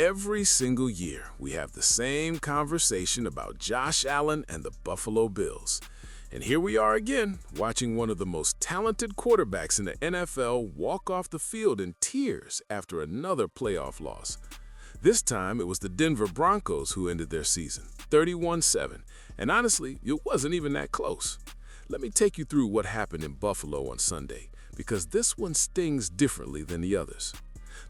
Every single year, we have the same conversation about Josh Allen and the Buffalo Bills. And here we are again, watching one of the most talented quarterbacks in the NFL walk off the field in tears after another playoff loss. This time, it was the Denver Broncos who ended their season, 31-7. And honestly, it wasn't even that close. Let me take you through what happened in Buffalo on Sunday, because this one stings differently than the others.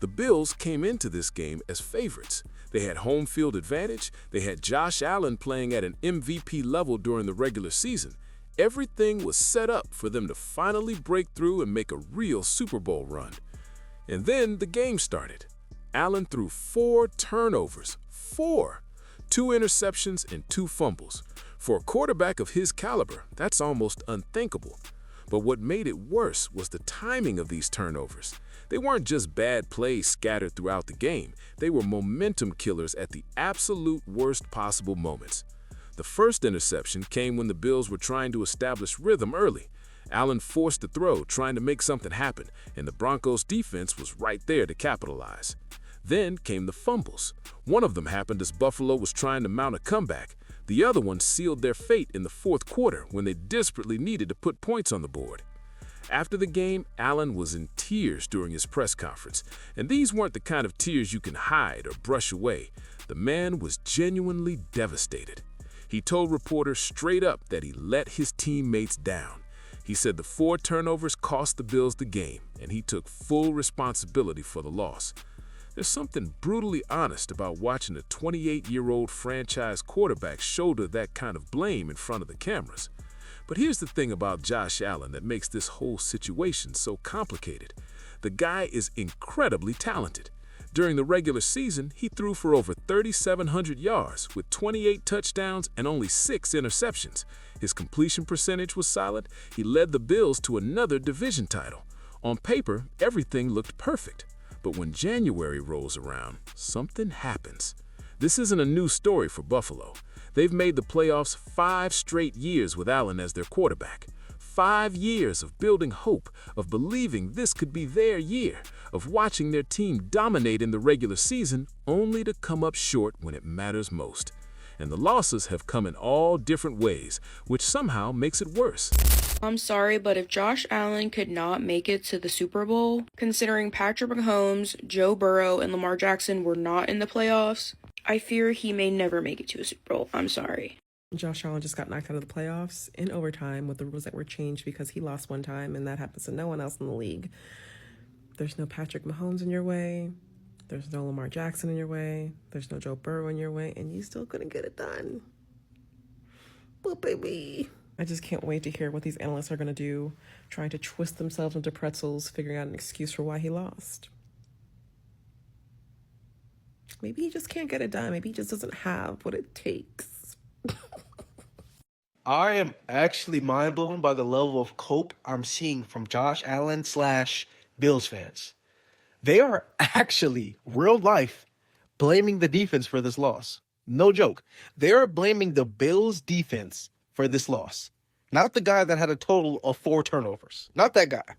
The Bills came into this game as favorites. They had home field advantage. They had Josh Allen playing at an MVP level during the regular season. Everything was set up for them to finally break through and make a real Super Bowl run. And then the game started. Allen threw 4 turnovers. 4! 2 interceptions and 2 fumbles. For a quarterback of his caliber, that's almost unthinkable. But what made it worse was the timing of these turnovers. They weren't just bad plays scattered throughout the game. They were momentum killers at the absolute worst possible moments. The first interception came when the Bills were trying to establish rhythm early. Allen forced the throw, trying to make something happen, and the Broncos' defense was right there to capitalize. Then came the fumbles. One of them happened as Buffalo was trying to mount a comeback. The other one sealed their fate in the fourth quarter when they desperately needed to put points on the board. After the game, Allen was in tears during his press conference, and these weren't the kind of tears you can hide or brush away. The man was genuinely devastated. He told reporters straight up that he let his teammates down. He said the 4 turnovers cost the Bills the game, and he took full responsibility for the loss. There's something brutally honest about watching a 28-year-old franchise quarterback shoulder that kind of blame in front of the cameras. But here's the thing about Josh Allen that makes this whole situation so complicated. The guy is incredibly talented. During the regular season, he threw for over 3,700 yards with 28 touchdowns and only 6 interceptions. His completion percentage was solid. He led the Bills to another division title. On paper, everything looked perfect. But when January rolls around, something happens. This isn't a new story for Buffalo. They've made the playoffs 5 straight years with Allen as their quarterback. 5 years of building hope, of believing this could be their year, of watching their team dominate in the regular season only to come up short when it matters most. And the losses have come in all different ways, which somehow makes it worse. I'm sorry, but if Josh Allen could not make it to the Super Bowl, considering Patrick Mahomes, Joe Burrow, and Lamar Jackson were not in the playoffs, I fear he may never make it to a Super Bowl. I'm sorry. Josh Allen just got knocked out of the playoffs in overtime with the rules that were changed because he lost one time, and that happens to no one else in the league. There's no Patrick Mahomes in your way. There's no Lamar Jackson in your way. There's no Joe Burrow in your way, and you still couldn't get it done. But baby, I just can't wait to hear what these analysts are going to do, trying to twist themselves into pretzels, figuring out an excuse for why he lost. Maybe he just can't get it done. Maybe he just doesn't have what it takes. I am actually mind blown by the level of cope I'm seeing from Josh Allen / Bills fans. They are actually, real life, blaming the defense for this loss. No joke. They are blaming the Bills defense for this loss. Not the guy that had a total of 4 turnovers. Not that guy.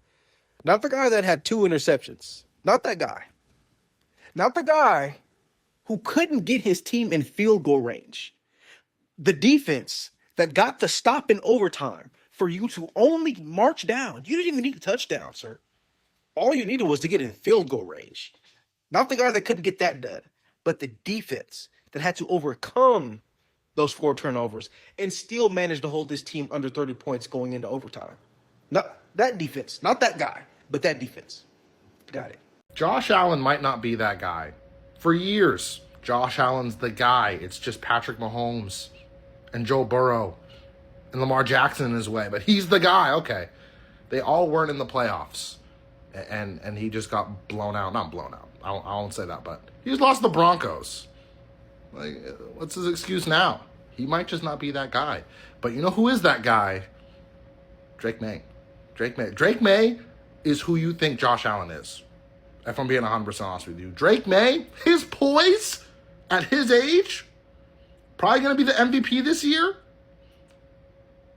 Not the guy that had 2 interceptions. Not that guy. Not the guy who couldn't get his team in field goal range. The defense that got the stop in overtime for you to only march down. You didn't even need a touchdown, sir. All you needed was to get in field goal range. Not the guy that couldn't get that done, but the defense that had to overcome those 4 turnovers and still manage to hold this team under 30 points going into overtime. Not that defense, not that guy, but that defense. Got it. Josh Allen might not be that guy. For years, Josh Allen's the guy. It's just Patrick Mahomes and Joe Burrow and Lamar Jackson in his way. But he's the guy, okay. They all weren't in the playoffs. And he just got blown out. Not blown out. I won't say that, but he just lost the Broncos. Like, what's his excuse now? He might just not be that guy. But you know who is that guy? Drake May. Drake May is who you think Josh Allen is. If I'm being 100% honest with you. Drake May, his poise at his age, probably going to be the MVP this year.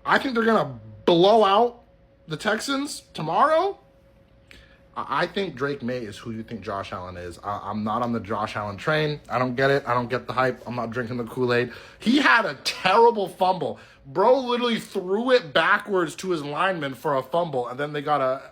I think they're going to blow out the Texans tomorrow. I think Drake May is who you think Josh Allen is. I'm not on the Josh Allen train. I don't get it. I don't get the hype. I'm not drinking the Kool-Aid. He had a terrible fumble. Bro literally threw it backwards to his lineman for a fumble, and then they got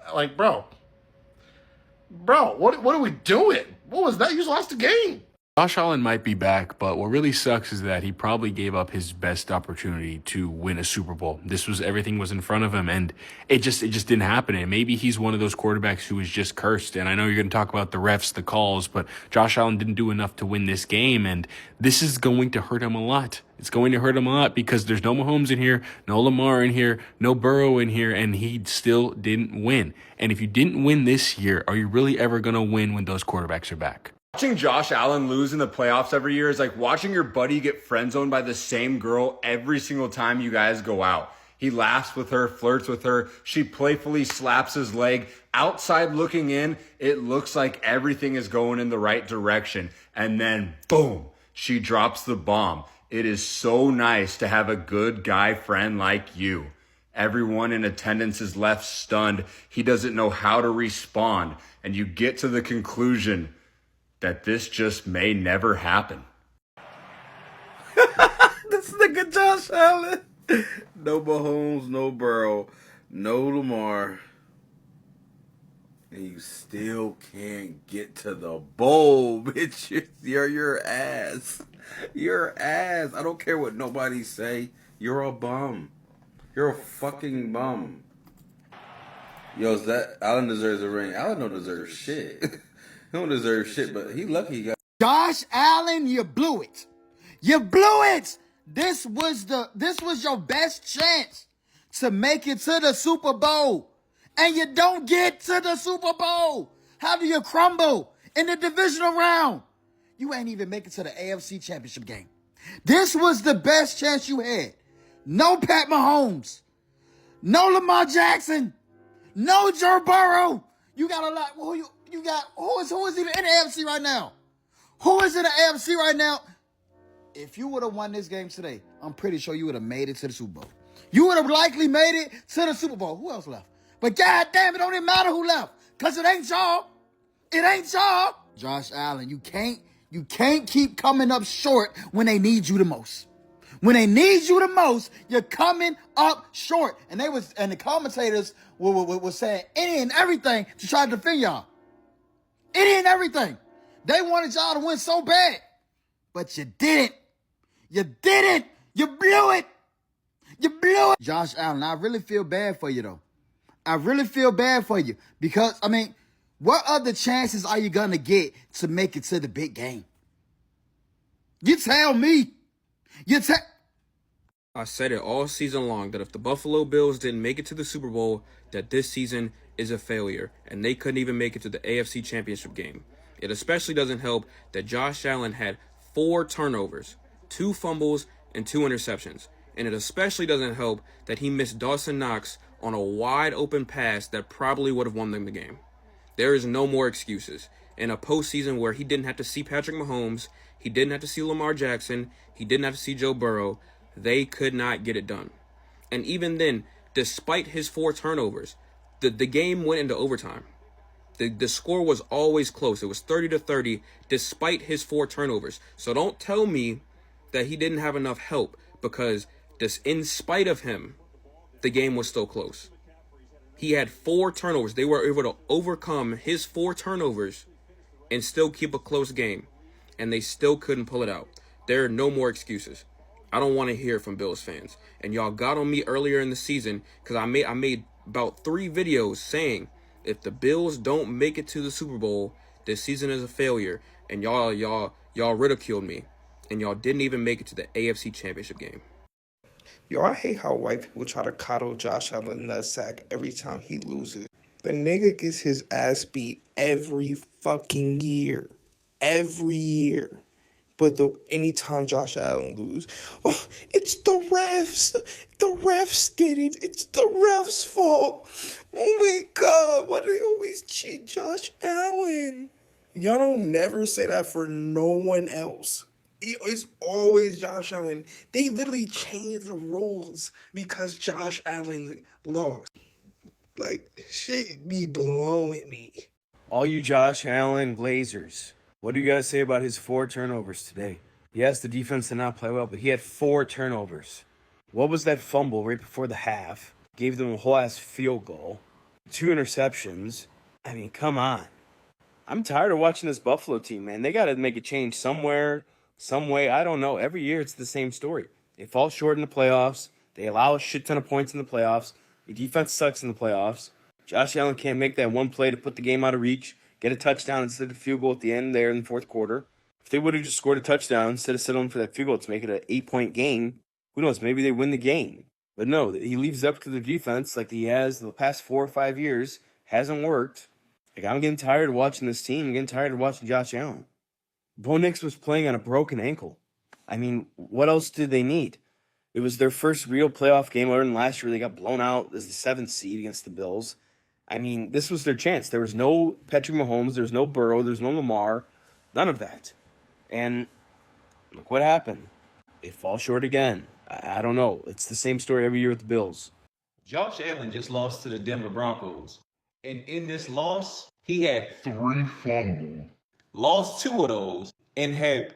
bro, what are we doing? What was that? You just lost the game. Josh Allen might be back, but what really sucks is that he probably gave up his best opportunity to win a Super Bowl. Everything was in front of him, and it just didn't happen. And maybe he's one of those quarterbacks who is just cursed. And I know you're going to talk about the refs, the calls, but Josh Allen didn't do enough to win this game, and this is going to hurt him a lot. It's going to hurt him a lot because there's no Mahomes in here, no Lamar in here, no Burrow in here, and he still didn't win. And if you didn't win this year, are you really ever going to win when those quarterbacks are back? Watching Josh Allen lose in the playoffs every year is like watching your buddy get friend zoned by the same girl every single time you guys go out. He laughs with her, flirts with her. She playfully slaps his leg. Outside looking in, it looks like everything is going in the right direction. And then, boom, she drops the bomb. It is so nice to have a good guy friend like you. Everyone in attendance is left stunned. He doesn't know how to respond. And you get to the conclusion that this just may never happen. This nigga Josh Allen. No Mahomes, no Burrow, no Lamar. And you still can't get to the bowl, bitch. You're your ass. You're ass. I don't care what nobody say. You're a bum. You're a fucking bum. Yo, Allen deserves a ring. Allen don't deserve shit. He don't deserve shit, but he lucky he got. Josh Allen, you blew it. You blew it. This was your best chance to make it to the Super Bowl. And you don't get to the Super Bowl. How do you crumble in the divisional round? You ain't even make it to the AFC Championship game. This was the best chance you had. No Pat Mahomes. No Lamar Jackson. No Joe Burrow. You got a lot. Who is even in the AFC right now? Who is in the AFC right now? If you would have won this game today, I'm pretty sure you would have made it to the Super Bowl. You would have likely made it to the Super Bowl. Who else left? But God damn, it don't even matter who left, because it ain't y'all. It ain't y'all. Josh Allen, you can't keep coming up short when they need you the most. When they need you the most, you're coming up short. And the commentators were saying any and everything to try to defend y'all. Any and everything. They wanted y'all to win so bad. But you didn't. You didn't. You blew it. You blew it. Josh Allen, I really feel bad for you, though. I really feel bad for you. Because, what other chances are you going to get to make it to the big game? You tell me. I said it all season long that if the Buffalo Bills didn't make it to the Super Bowl, that this season is a failure, and they couldn't even make it to the AFC Championship game. It especially doesn't help that Josh Allen had 4 turnovers, 2 fumbles, and 2 interceptions. And it especially doesn't help that he missed Dawson Knox on a wide open pass that probably would have won them the game. There is no more excuses. In a postseason where he didn't have to see Patrick Mahomes, he didn't have to see Lamar Jackson, he didn't have to see Joe Burrow, they could not get it done. And even then, despite his 4 turnovers, the game went into overtime. The score was always close. It was 30-30 despite his 4 turnovers. So don't tell me that he didn't have enough help, because in spite of him, the game was still close. He had 4 turnovers. They were able to overcome his 4 turnovers and still keep a close game. And they still couldn't pull it out. There are no more excuses. I don't want to hear from Bills fans. And y'all got on me earlier in the season because I made about 3 videos saying if the Bills don't make it to the Super Bowl, this season is a failure. And y'all ridiculed me. And y'all didn't even make it to the AFC Championship game. Yo, I hate how white people try to coddle Josh Allen nutsack every time he loses. The nigga gets his ass beat every fucking year. Every year. But anytime Josh Allen loses, oh, it's the refs. The refs did it. It's the refs' fault. Oh my God, why do they always cheat Josh Allen? Y'all don't never say that for no one else. It's always Josh Allen. They literally changed the rules because Josh Allen lost. Like, shit be blowing me. All you Josh Allen Glazers, what do you guys say about his 4 turnovers today? Yes, the defense did not play well, but he had 4 turnovers. What was that fumble right before the half? Gave them a whole ass field goal. 2 interceptions. I mean, come on. I'm tired of watching this Buffalo team, man. They got to make a change somewhere, some way. I don't know. Every year it's the same story. They fall short in the playoffs. They allow a shit ton of points in the playoffs. The defense sucks in the playoffs. Josh Allen can't make that one play to put the game out of reach, get a touchdown instead of a field goal at the end there in the fourth quarter. If they would have just scored a touchdown instead of settling for that field goal to make it an 8-point game, who knows? Maybe they win the game. But no, he leaves it up to the defense like he has the past 4 or 5 years. Hasn't worked. Like, I'm getting tired of watching this team. I'm getting tired of watching Josh Allen. Bo Nix was playing on a broken ankle. I mean, what else did they need? It was their first real playoff game other than last year. They got blown out as the 7th seed against the Bills. I mean, this was their chance. There was no Patrick Mahomes. There was no Burrow. There was no Lamar. None of that. And look what happened. They fall short again. I don't know. It's the same story every year with the Bills. Josh Allen just lost to the Denver Broncos. And in this loss, he had 3 fumbles. Lost 2 of those and had.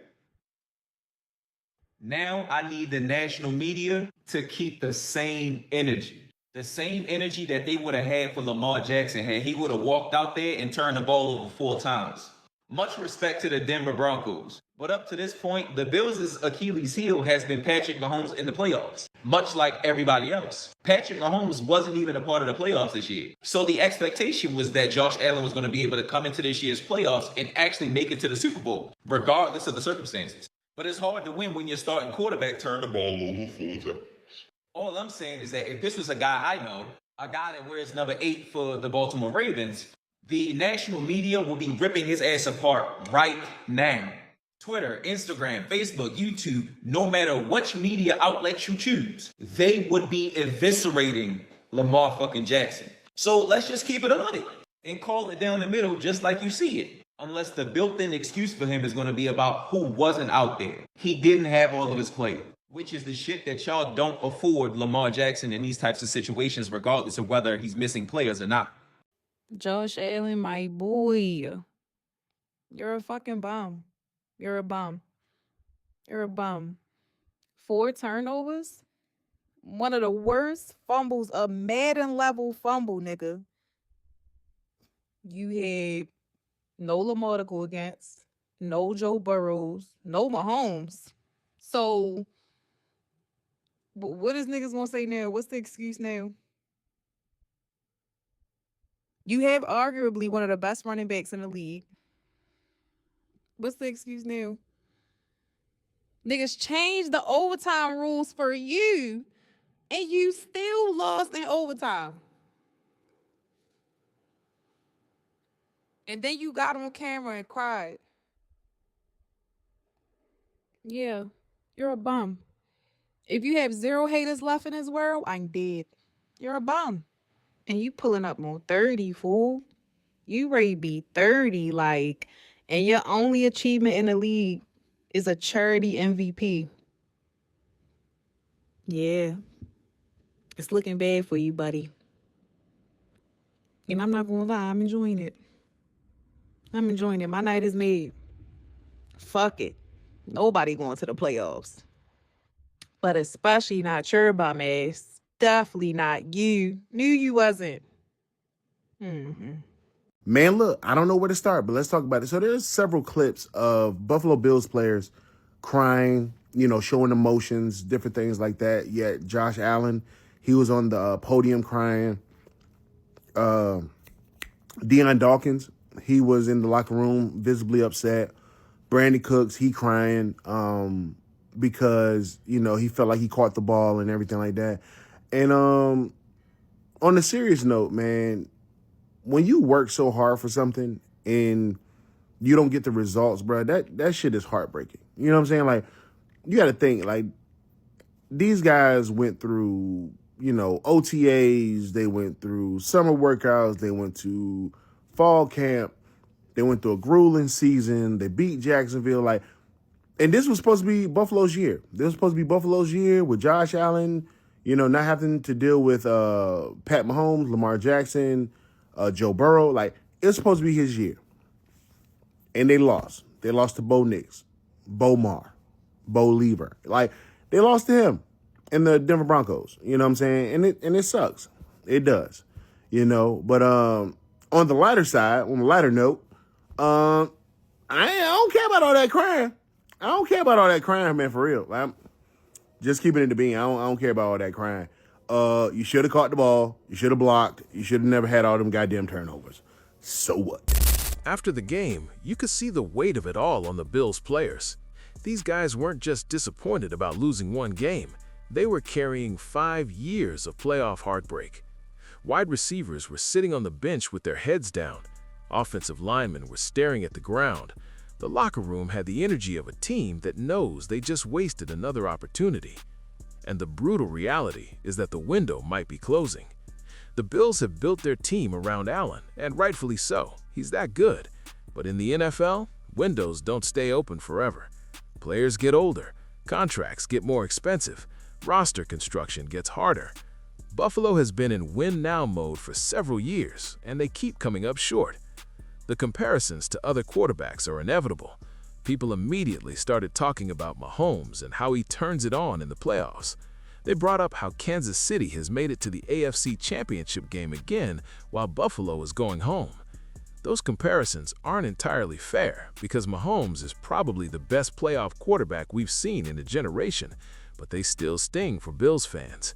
Now I need the national media to keep the same energy. The same energy that they would have had for Lamar Jackson had he would have walked out there and turned the ball over 4 times. Much respect to the Denver Broncos. But up to this point, the Bills' Achilles heel has been Patrick Mahomes in the playoffs, much like everybody else. Patrick Mahomes wasn't even a part of the playoffs this year. So the expectation was that Josh Allen was going to be able to come into this year's playoffs and actually make it to the Super Bowl, regardless of the circumstances. But it's hard to win when your starting quarterback turned the ball over 4 times. All I'm saying is that if this was a guy I know, a guy that wears number 8 for the Baltimore Ravens, the national media will be ripping his ass apart right now. Twitter, Instagram, Facebook, YouTube, no matter which media outlet you choose, they would be eviscerating Lamar fucking Jackson. So let's just keep it on it and call it down the middle just like you see it. Unless the built-in excuse for him is going to be about who wasn't out there. He didn't have all of his players, which is the shit that y'all don't afford Lamar Jackson in these types of situations, regardless of whether he's missing players or not. Josh Allen, my boy. You're a fucking bum. You're a bum. You're a bum. 4 turnovers? One of the worst fumbles, a Madden level fumble, nigga. You had no Lamar to go against, no Joe Burrows, no Mahomes. So, what is niggas gonna say now? What's the excuse now? You have arguably one of the best running backs in the league. What's the excuse now? Niggas changed the overtime rules for you, and you still lost in overtime. And then you got on camera and cried. Yeah, you're a bum. If you have 0 haters left in this world, I'm dead. You're a bum. And you pulling up on 30, fool. You ready to be 30, like, and your only achievement in the league is a charity MVP. Yeah. It's looking bad for you, buddy. And I'm not gonna lie, I'm enjoying it. I'm enjoying it. My night is made. Fuck it. Nobody going to the playoffs. But especially not your bum ass. Definitely not you. Knew you wasn't. Man, look, I don't know where to start, but let's talk about it. So there's several clips of Buffalo Bills players crying, showing emotions, different things like that. Yet Josh Allen, he was on the podium crying. Deion Dawkins, he was in the locker room visibly upset. Brandon Cooks, he crying because, he felt like he caught the ball and everything like that. And on a serious note, man, when you work so hard for something and you don't get the results, bro, that shit is heartbreaking. You know what I'm saying? Like, you got to think, like, these guys went through, OTAs, they went through summer workouts, they went to fall camp, they went through a grueling season, they beat Jacksonville, and this was supposed to be Buffalo's year. This was supposed to be Buffalo's year with Josh Allen, not having to deal with Pat Mahomes, Lamar Jackson, Joe Burrow. Like, it was supposed to be his year. And they lost. They lost to Bo Nix, Bo Mar, Bo Lever. Like, they lost to him and the Denver Broncos. You know what I'm saying? And it sucks. It does. But on the lighter side, on the lighter note, I don't care about all that crying. I don't care about all that crying, man, for real. I'm just keeping it to being. I don't care about all that crying. You should have caught the ball. You should have blocked. You should have never had all them goddamn turnovers. So what? After the game, you could see the weight of it all on the Bills players. These guys weren't just disappointed about losing one game. They were carrying 5 years of playoff heartbreak. Wide receivers were sitting on the bench with their heads down. Offensive linemen were staring at the ground. The locker room had the energy of a team that knows they just wasted another opportunity. And the brutal reality is that the window might be closing. The Bills have built their team around Allen, and rightfully so. He's that good. But in the NFL, windows don't stay open forever. Players get older, contracts get more expensive, roster construction gets harder. Buffalo has been in win-now mode for several years, and they keep coming up short. The comparisons to other quarterbacks are inevitable. People immediately started talking about Mahomes and how he turns it on in the playoffs. They brought up how Kansas City has made it to the AFC Championship game again while Buffalo is going home. Those comparisons aren't entirely fair because Mahomes is probably the best playoff quarterback we've seen in a generation, but they still sting for Bills fans.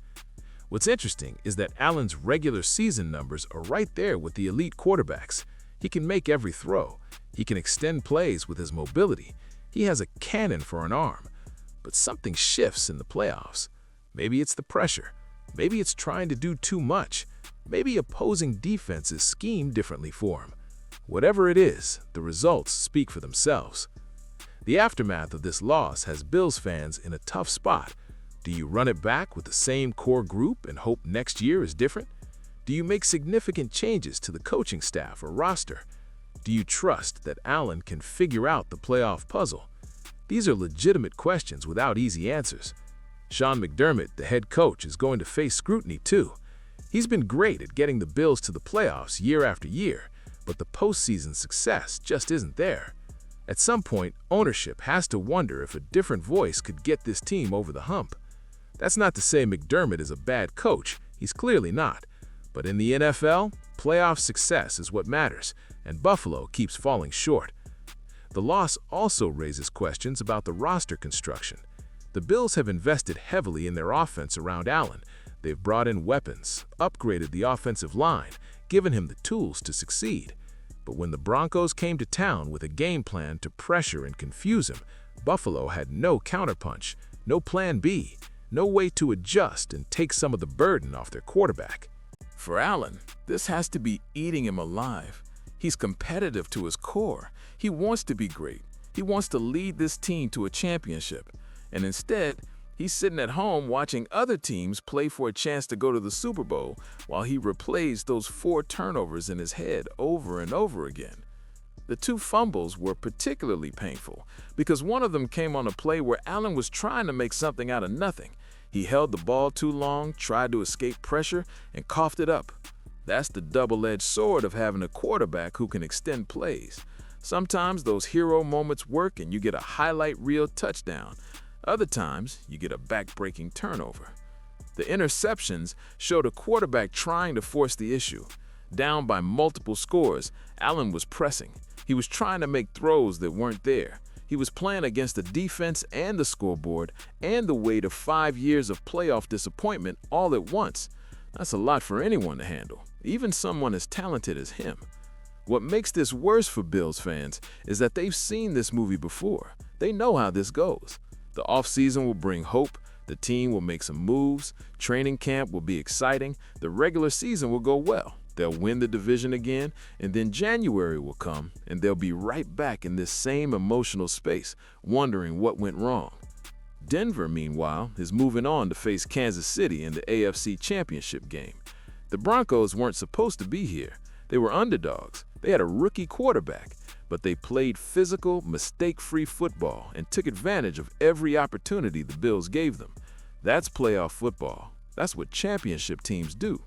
What's interesting is that Allen's regular season numbers are right there with the elite quarterbacks. He can make every throw. He can extend plays with his mobility. He has a cannon for an arm. But something shifts in the playoffs. Maybe it's the pressure. Maybe it's trying to do too much. Maybe opposing defenses scheme differently for him. Whatever it is, the results speak for themselves. The aftermath of this loss has Bills fans in a tough spot. Do you run it back with the same core group and hope next year is different? Do you make significant changes to the coaching staff or roster? Do you trust that Allen can figure out the playoff puzzle? These are legitimate questions without easy answers. Sean McDermott, the head coach, is going to face scrutiny too. He's been great at getting the Bills to the playoffs year after year, but the postseason success just isn't there. At some point, ownership has to wonder if a different voice could get this team over the hump. That's not to say McDermott is a bad coach. He's clearly not. But in the NFL, playoff success is what matters, and Buffalo keeps falling short. The loss also raises questions about the roster construction. The Bills have invested heavily in their offense around Allen. They've brought in weapons, upgraded the offensive line, given him the tools to succeed. But when the Broncos came to town with a game plan to pressure and confuse him, Buffalo had no counterpunch, no plan B, no way to adjust and take some of the burden off their quarterback. For Allen, this has to be eating him alive. He's competitive to his core. He wants to be great. He wants to lead this team to a championship. And instead, he's sitting at home watching other teams play for a chance to go to the Super Bowl while he replays those 4 turnovers in his head over and over again. The 2 fumbles were particularly painful because one of them came on a play where Allen was trying to make something out of nothing. He held the ball too long, tried to escape pressure, and coughed it up. That's the double-edged sword of having a quarterback who can extend plays. Sometimes those hero moments work and you get a highlight reel touchdown. Other times, you get a back-breaking turnover. The interceptions showed a quarterback trying to force the issue. Down by multiple scores, Allen was pressing. He was trying to make throws that weren't there. He was playing against the defense and the scoreboard and the weight of 5 years of playoff disappointment all at once. That's a lot for anyone to handle, even someone as talented as him. What makes this worse for Bills fans is that they've seen this movie before. They know how this goes. The offseason will bring hope, the team will make some moves, training camp will be exciting, the regular season will go well. They'll win the division again, and then January will come, and they'll be right back in this same emotional space, wondering what went wrong. Denver, meanwhile, is moving on to face Kansas City in the AFC Championship game. The Broncos weren't supposed to be here. They were underdogs. They had a rookie quarterback, but they played physical, mistake-free football and took advantage of every opportunity the Bills gave them. That's playoff football. That's what championship teams do.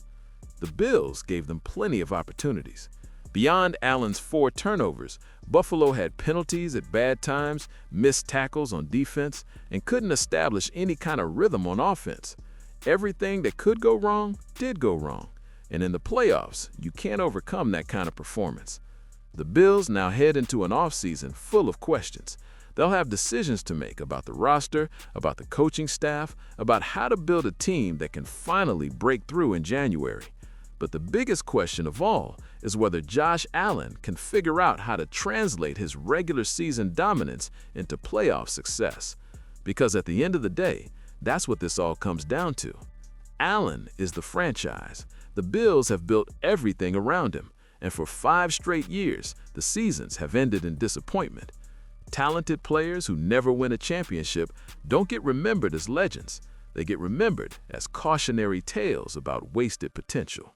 The Bills gave them plenty of opportunities. Beyond Allen's 4 turnovers, Buffalo had penalties at bad times, missed tackles on defense, and couldn't establish any kind of rhythm on offense. Everything that could go wrong did go wrong, and in the playoffs, you can't overcome that kind of performance. The Bills now head into an offseason full of questions. They'll have decisions to make about the roster, about the coaching staff, about how to build a team that can finally break through in January. But the biggest question of all is whether Josh Allen can figure out how to translate his regular season dominance into playoff success. Because at the end of the day, that's what this all comes down to. Allen is the franchise. The Bills have built everything around him, and for 5 straight years, the seasons have ended in disappointment. Talented players who never win a championship don't get remembered as legends. They get remembered as cautionary tales about wasted potential.